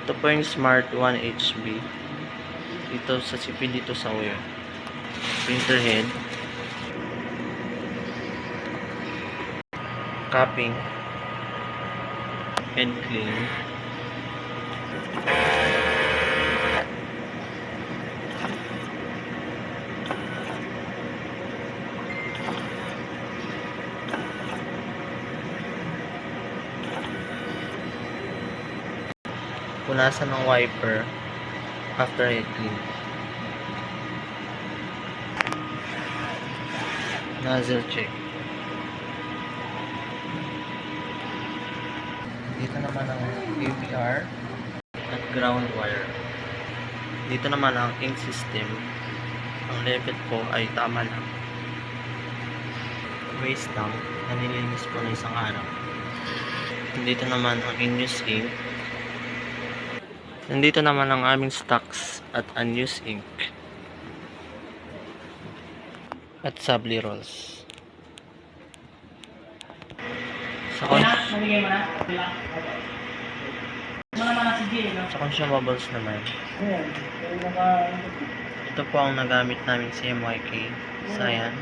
Ito po yung Smart 1 HB. Dito sa CP dito sa wire. Printer head. Capping. Head clean. Punasan ng wiper after head clean. Nozzle check. Dito naman ang AVR at ground wire. Dito naman ang ink system. Ang level po ay tama lang. Waste lang. Nanilinis po na isang araw. Dito naman ang in-use ink. Nandito naman ang aming stocks at unused ink. At sabli rolls. Sa consumables naman. Ito po ang nagamit namin sa MYK. Cyan,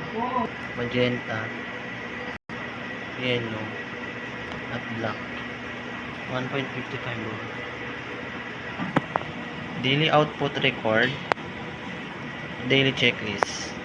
magenta, yellow, at black. 1.55 volt. Daily output record. Daily checklist.